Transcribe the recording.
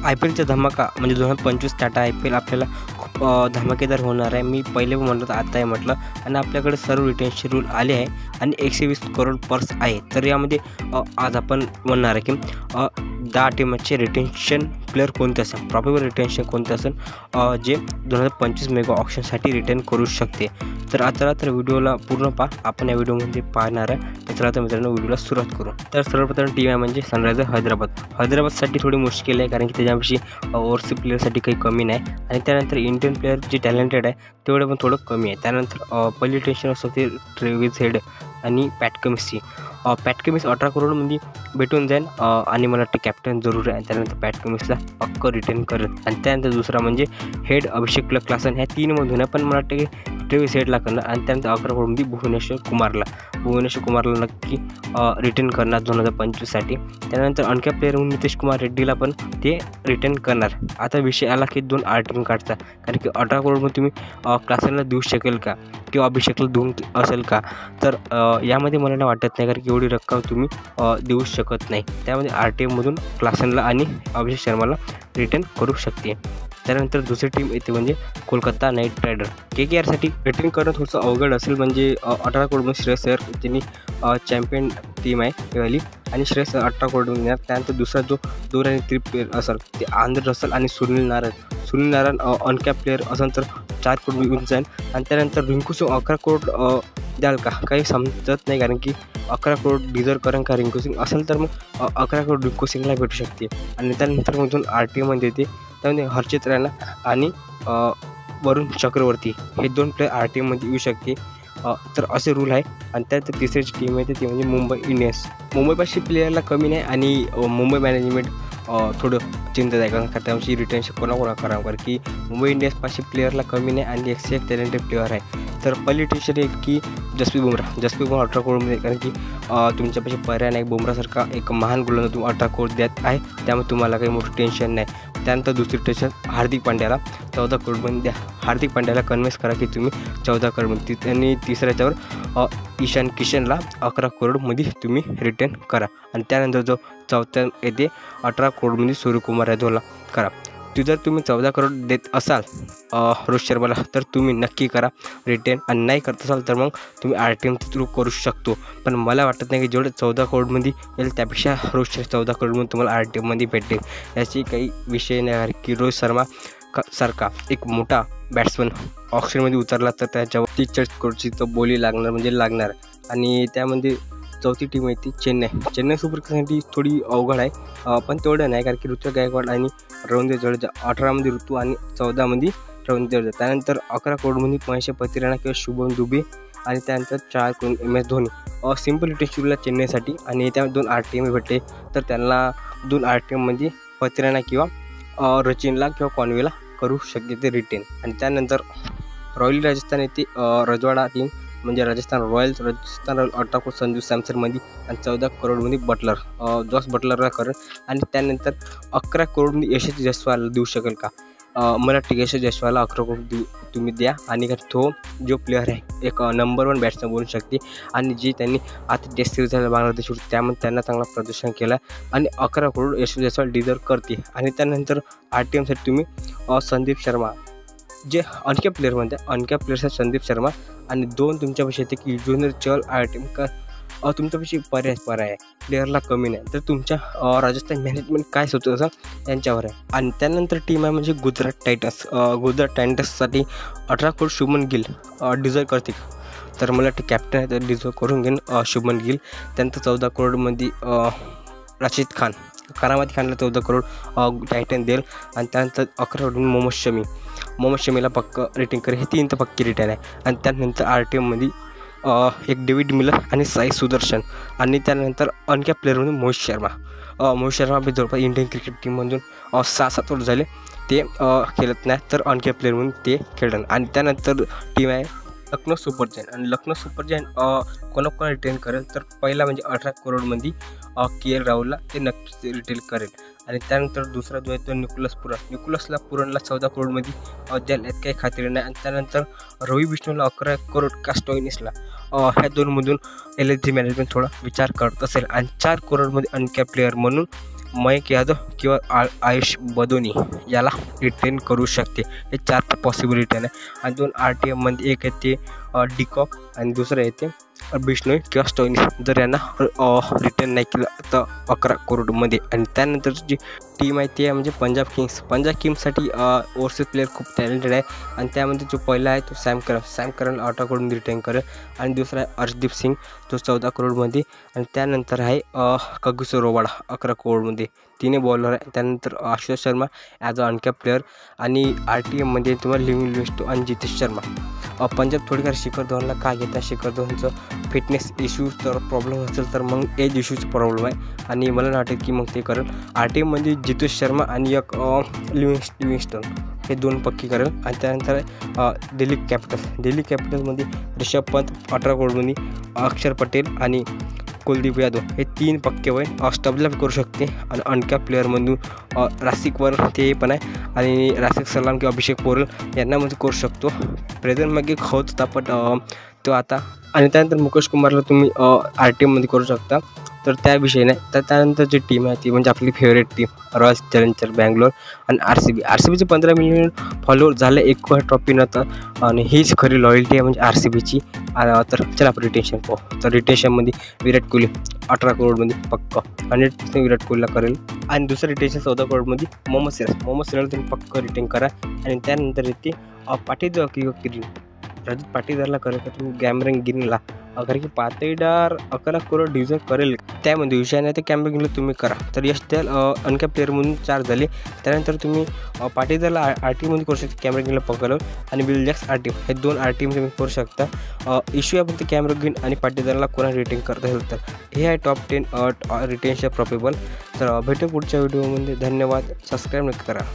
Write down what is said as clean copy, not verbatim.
IPLचा धमाका म्हणजे 2025 टाटा IPL आपल्याला खूप धमाकेदार होणार आहे. मी पहिले म्हटलं तर आताही म्हटलं आणि आपल्याकडे सर्व रिटेन्शन रूल आले आहे आणि 120 करोड पर्स आहे. तर यामध्ये आज आपण म्हणणार आहे की 10 टीमचे रिटेन्शन प्लेअर कोणते असेल, प्रॉफिटेबल रिटेन्शन कोणते असेल जे 2025 मेगा ऑप्शनसाठी रिटर्न करू शकते. तर आता तर व्हिडिओला पूर्ण पहा. आपण या व्हिडिओमध्ये पाहणार आहे. तर चला तर मित्रांनो व्हिडिओला सुरुवात करू. तर सर्वप्रथम टीम आहे म्हणजे सनरायझर हैदराबादसाठी थोडी मुश्किल आहे, कारण की त्याच्यापाशी ओव्हरसीज प्लेअरसाठी काही कमी नाही आणि त्यानंतर इंडियन प्लेअर जे टॅलेंटेड आहे तेवढं पण थोडं कमी आहे. त्यानंतर पहिली टेन्शन असतं ते ट्रेव्हिस हेड आणि पॅट कमिन्सची. पॅट कमिन्स 18 करोडमध्ये भेटून जाईल आणि मला वाटतं कॅप्टन जरूर आहे. त्यानंतर पॅट कमिन्सला पक्क रिटर्न करेल. आणि त्यानंतर दुसरा म्हणजे हेड अभिषेक क्लासन. ह्या तीनमधून आहे, पण मला वाटतं की ट्रेव्हिस हेडला करणार आणि त्यानंतर 11 करोडमध्ये भुवनेश्वर कुमारला नक्की रिटर्न करणार 2025साठी. त्यानंतर आणखी प्लेअर म्हणून नितीश कुमार रेड्डीला पण ते रिटर्न करणार. आता विषय आला की 2 आर्टिन कार्डचा, कारण की 18 करोडमध्ये तुम्ही क्लासनला देऊ शकेल का किंवा अभिषेकला देऊन असेल का. तर यामध्ये मला वाटत नाही, कारण की एवढी रक्कम तुम्ही देऊ शकत नाही. त्यामध्ये RTMमधून क्लासनला आणि अभिषेक शर्माला रिटर्न करू शकते. त्यानंतर दुसरी टीम येते म्हणजे कोलकाता नाईट रायडर. KKRसाठी रिटर्न करणं थोडंसं अवघड असेल, म्हणजे 18 करोडमध्ये श्रेयस अय्यर त्यांनी चॅम्पियन टीम आहे तेवाली आणि श्रेयस 18 करोडमध्ये येणार. त्यानंतर दुसरा जो 2 आणि 3 प्लेअर असेल ते आंध्र रसल आणि सुनील नारायण अनकॅप प्लेअर असेल तर 4 करोड येऊन जाईल. आणि त्यानंतर रिंकू सिंग 11 करोड द्याल का, काही समजत नाही, कारण की 11 करोड डिझर्व करेन का रिंकू सिंग असेल तर मग 11 करोड रिंकू सिंगला भेटू शकते. आणि त्यानंतर मग 2 RTMमध्ये येते, त्यामध्ये हर्षित राणा आणि वरुण चक्रवर्ती हे 2 प्लेअर RTMमध्ये येऊ शकते. तर असे रूल आहे. आणि त्यानंतर तिसरी टीम येते ती म्हणजे मुंबई इंडियन्स. मुंबईपाशी प्लेयरला कमी नाही आणि मुंबई मॅनेजमेंट थोडं चिंतेत आहे, कारण त्याची रिटेन्शन कोणा करावं, कारण की मुंबई इंडियन्सपाशी प्लेयरला कमी नाही आणि एक टॅलेंटेड प्लेअर आहे. तर पहिली टेन्शन आहे की जसप्रीत बुमराह 18 करोडमध्ये, कारण की तुमच्यापाशी पर्याय नाही. बुमराहसारखा एक महान गोलंदाज तुम्ही 18 करोड देत आहे, त्यामुळे तुम्हाला काही मोठं टेन्शन नाही. त्यानंतर दुसरी टेन्शन हार्दिक पांड्याला 14 करोडमध्ये द्या. हार्दिक पांड्याला कन्व्हिन्स करा की तुम्ही 14 करोडमध्ये, आणि तिसऱ्याच्यावर ईशान किशनला 11 करोडमध्ये तुम्ही रिटर्न करा. आणि त्यानंतर जो चौथ्या येते 18 करोडमध्ये सूर्यकुमार यादवला करा. जर तुम्ही 14 करोड देत असाल रोहित शर्माला तर तुम्ही नक्की करा रिटर्न, आणि नाही करत असाल तर मग तुम्ही RTM थ्रू करू शकतो. पण मला वाटत नाही की जेवढे 14 करोडमध्ये येईल त्यापेक्षा रोहित शर्मा 14 करोडमध्ये तुम्हाला RTMमध्ये भेटेल. याची काही विषय नाही, की रोहित शर्मा सारखा एक मोठा बॅट्समन ऑप्शनमध्ये उतरला तर त्याच्यावर 30 करोडची तर बोली लागणार. आणि त्यामध्ये चौथी टीम आहे ती चेन्नई सुपर किंग्ससाठी थोडी अवघड आहे, पण तेवढं नाही, कारण की ऋतुराज गायकवाड आणि रवींद्र जडेजा 18मध्ये ऋतू आणि 14मध्ये रवींद्र जडेजा. त्यानंतर 11 करोडमध्ये महेश पतिराणा किंवा शुभम दुबे आणि त्यानंतर 4 crore MS Dhoni. Simple retention चेन्नईसाठी. आणि त्यामध्ये 2 RTM भेटले तर त्यांना 2 RTMमध्ये पतिराणा किंवा रचिनला किंवा कॉन्वेला करू शकते ते रिटेन. आणि त्यानंतर रॉयल राजस्थान येते रजवाडा टीम म्हणजे राजस्थान रॉयल 18 करोड संजू सॅमसनमध्ये आणि 14 करोडमध्ये जॉस बटलरला करेल. आणि त्यानंतर 11 करोडमध्ये यशस्वी जयस्वालला देऊ शकेल का. मला वाटतं यशस्वी जयस्वालला 11 करोड तुम्ही द्या, आणि तो जो प्लेअर आहे एक नंबर 1 बॅट्समन बनू शकते. आणि जे त्यांनी आता टेस्ट सिरीज झाला बांगलादेशवर, त्यामध्ये त्यांना चांगला प्रदर्शन केलं आणि 11 करोड यशस्वी जयस्वाल डिझर्व करते. आणि त्यानंतर RTMसाठी तुम्ही संदीप शर्मा जे अनकॅप प्लेअर म्हणते, अनकॅप प्लेअरसाठी संदीप शर्मा आणि 2 तुमच्यापाशी येते की युजवेंद्र चहल RTM का. तुमच्यापाशी पर्याय आहे, प्लेअरला कमी नाही. तर तुमच्या राजस्थान मॅनेजमेंट काय सुचवत असेल यांच्यावर आहे. आणि त्यानंतर टीम आहे म्हणजे गुजरात टायटन्ससाठी 18 करोड शुभमन गिल डिझर्व करते का. तर मला वाटतं कॅप्टन आहे तर डिझर्व करून घेईन शुभमन गिल. त्यानंतर 14 करोडमध्ये राशिद करामती खानला 14 करोड टायटन देईल. आणि त्यानंतर 11 करोड मोहम्मद शमीला पक्क रिटर्न करेल. हे 3 तर पक्की रिटर्न आहे. आणि त्यानंतर RTMमध्ये एक डेव्हिड मिलर आणि साई सुदर्शन. आणि त्यानंतर अनकॅप प्लेअरमधून मोहित शर्मा बी जवळपास इंडियन क्रिकेट टीममधून 6-7 वर्ष झाले ते खेळत नाही, तर अनकॅप प्लेअर म्हणून ते खेळणार. आणि त्यानंतर टीम आहे लखनौ सुपर जायंट. आणि लखनौ सुपर जायंट कोणाकोणा रिटेन करेल तर पहिला म्हणजे 18 करोडमध्ये KL राहुलला ते नक्कीच रिटेन करेल. आणि त्यानंतर दुसरा जो आहे तो निकोलसला पुरणला 14 करोडमध्ये द्याल, यात काही खात्री नाही. आणि त्यानंतर रवी बिष्णूला 11 करोड का स्टॉइनिसला. ह्या 2मधून LSG मॅनेजमेंट थोडा विचार करत असेल. आणि 4 करोडमध्ये अनकॅप प्लेअर म्हणून मयंक यादव किंवा आयुष बदोनी याला रिटेन करू शकते. हे 4 पॉसिबिलिटी आहे. आणि 2 RTMमध्ये एक आहे ते डिकॉक आणि दुसरं आहे ते बिश्नोई किंवा स्टोइनिस. जर यांना रिटर्न नाही केलं तर 11 करोडमध्ये. आणि त्यानंतर जी टीम आहे ती आहे म्हणजे पंजाब किंग्स. पंजाब किंग्ससाठी ओव्हरसीज प्लेअर खूप टॅलेंटेड आहे. आणि त्यामध्ये जो पहिला आहे तो सॅम करन 18 करोड रिटर्न करेल. आणि दुसरा आहे अर्शदीप सिंग जो 14 करोडमध्ये. आणि त्यानंतर आहे कगिसो रबाडा 11 करोडमध्ये. 3 बॉलर आहे. त्यानंतर Ashutosh Sharma as a uncap player. आणि RTMमध्ये तुम्हाला लिव्हिंगस्टोन आणि जितेश शर्मा. पंजाब थोडीफार शिखर धवनला का घेतात? शिखर धवनचं फिटनेस इश्यू तर प्रॉब्लेम असेल तर मग एज इश्यूचा प्रॉब्लेम आहे. आणि मला नाही वाटत की मग ते करेल. RTMमध्ये जितेश शर्मा आणि एक लिव्हिंगस्टोन हे 2 पक्की करेल. आणि त्यानंतर दिल्ली कॅपिटल्समध्ये ऋषभ पंत 18 करोडमध्ये. अक्षर पटेल आणि कुलदीप यादव हे 3 पक्के होईल. स्टबला करू शकते. आणि अनकॅप प्लेअरमधून रासिकवर ते पण आहे. आणि रासिक सलाम किंवा अभिषेक पोरल यांना मध्ये करू शकतो. प्रेझेंट मागे होत होता पण तो आता. आणि त्यानंतर मुकेश कुमारला तुम्ही RTMमध्ये करू शकता. तर त्याविषयी नाही. तर त्यानंतर जी टीम आहे ती म्हणजे आपली favourite team royal challenger Bangalore आणि RCBचे 15 मिलियन फॉलोअर झाले. एक ट्रॉफी नव्हतं. आणि हीच खरी लॉयल्टी आहे म्हणजे RCBची. तर चला आपण रिटेन्शन पाहू. तर रिटेन्शनमध्ये विराट कोहली 18 करोडमध्ये पक्का 100% विराट कोहलीला करेल. आणि दुसरं रिटेन्शन 14 करोडमध्ये मोहम्मद सिराज तुम्ही पक्का रिटेन करा. आणि त्यानंतर येते पाटीदार किंवा किरीन रजत पाटीदारला करेल का तुम्ही कॅमेरन गिनला. कारण की पाटीदार 11 करोड डिझर्व करेल. त्यामध्ये विषय नाही. ते कॅमेरन गिनला तुम्ही करा. तर यश द्याल अनकॅप प्लेअरमधून 4 झाले. त्यानंतर तुम्ही पाटीदारला RTMमध्ये करू शकता कॅमेरन गिनला पकडलं. आणि विल जॅक्स RTM हे 2 RTM तुम्ही करू शकता. इश्यू आहे फक्त कॅमेरन गिन आणि पाटीदारला कोणा रिटेन करता येईल. तर हे आहे टॉप 10 रिटेन्शन प्रोबेबल. तर भेटू पुढच्या व्हिडिओमध्ये. धन्यवाद. सबस्क्राईब नक्की करा.